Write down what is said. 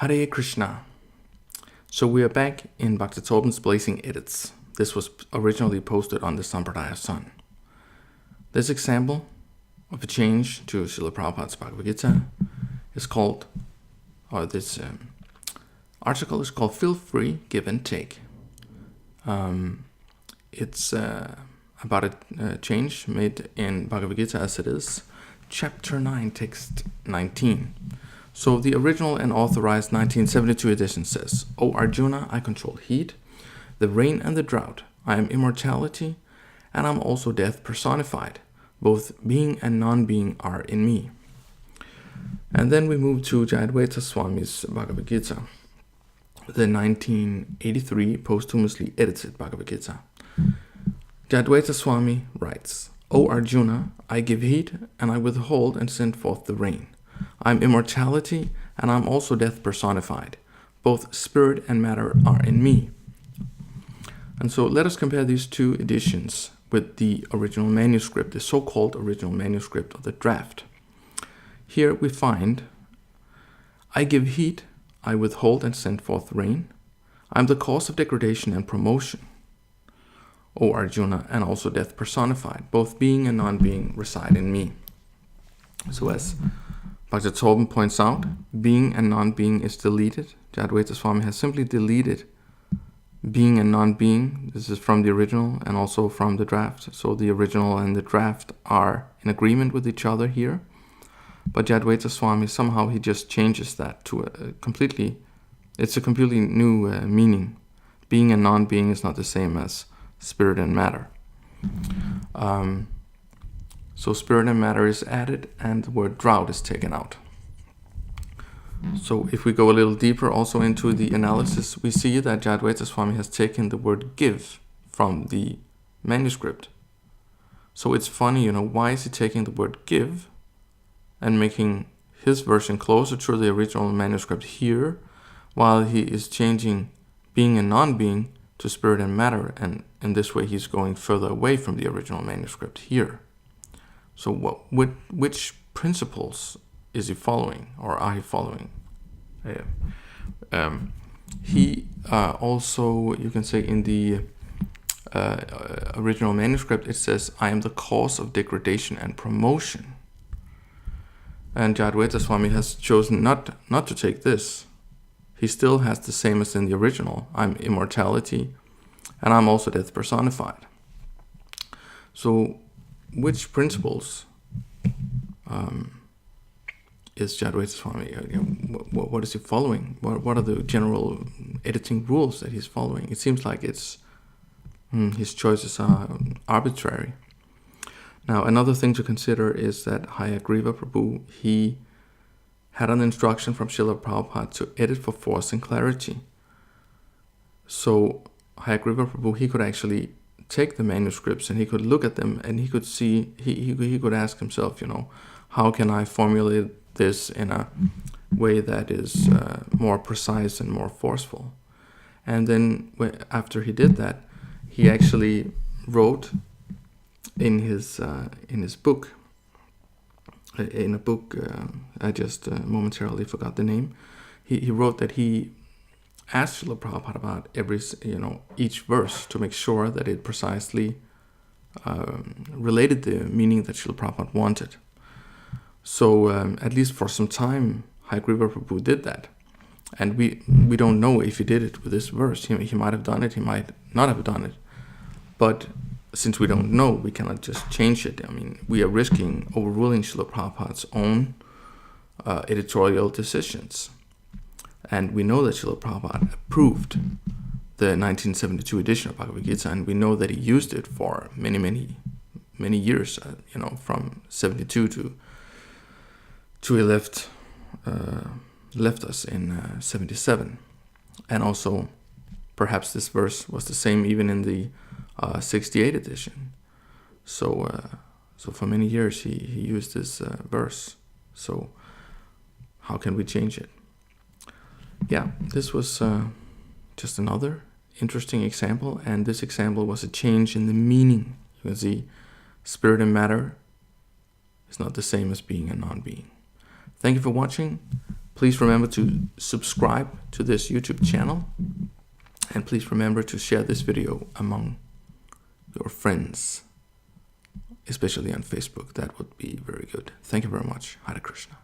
Hare Krishna. So we are back in Bhakti Torben's Blazing Edits. This was originally posted on the Sampradaya Sun. This example of a change to Srila Prabhupada's Bhagavad-gita is called, or this article is called Feel Free, Give and Take. It's about a change made in Bhagavad-gita as it is, Chapter 9, Text 19. So the original and authorized 1972 edition says, O Arjuna, I control heat, the rain and the drought. I am immortality, and I am also death personified. Both being and non-being are in me. And then we move to Jayadvaita Swami's Bhagavad Gita, the 1983 posthumously edited Bhagavad Gita. Jayadvaita Swami writes, O Arjuna, I give heat, and I withhold and send forth the rain. I am immortality, and I am also death personified. Both spirit and matter are in me. And so let us compare these two editions with the original manuscript, the so-called original manuscript of the draft. Here we find, I give heat, I withhold and send forth rain. I am the cause of degradation and promotion. O Arjuna, and also death personified. Both being and non-being reside in me. So as Bhakti Torben points out, being and non-being is deleted. Jayadvaita Swami has simply deleted being and non-being. This is from the original and also from the draft. So the original and the draft are in agreement with each other here. But Jayadvaita Swami, somehow he just changes that to a completely new meaning. Being and non-being is not the same as spirit and matter. So spirit and matter is added and the word drought is taken out. So if we go a little deeper also into the analysis, we see that Jayadvaita Swami has taken the word give from the manuscript. So it's funny, why is he taking the word give and making his version closer to the original manuscript here, while he is changing being and non-being to spirit and matter, and in this way he's going further away from the original manuscript here. So which principles is he following, or are he following? He also, you can say in the original manuscript, it says, I am the cause of degradation and promotion. And Jayadvaita Swami has chosen not to take this. He still has the same as in the original. I'm immortality, and I'm also death personified. So which principles is Jayadvaita Swami? What is he following? What are the general editing rules that he's following? It seems like his choices are arbitrary. Now, another thing to consider is that Hayagriva Prabhu, he had an instruction from Srila Prabhupada to edit for force and clarity. So Hayagriva Prabhu, he could actually take the manuscripts and he could look at them and he could see, he could ask himself, how can I formulate this in a way that is more precise and more forceful? And then after he did that, he actually wrote in his book, in a book, I just momentarily forgot the name, he wrote that he asked Srila Prabhupada about each verse to make sure that it precisely related the meaning that Srila Prabhupada wanted. So at least for some time, Hayagriva Prabhu did that. And we don't know if he did it with this verse. He might have done it, he might not have done it. But since we don't know, we cannot just change it. I mean, we are risking overruling Srila Prabhupada's own editorial decisions. And we know that Srila Prabhupada approved the 1972 edition of Bhagavad Gita, and we know that he used it for many, many, many years, from 72 to he left us in 77. And also, perhaps this verse was the same even in the 68 edition. So for many years he used this verse. So how can we change it? Yeah, this was just another interesting example, and this example was a change in the meaning. You can see spirit and matter is not the same as being and non-being. Thank you for watching. Please remember to subscribe to this YouTube channel. And please remember to share this video among your friends, especially on Facebook. That would be very good. Thank you very much. Hare Krishna.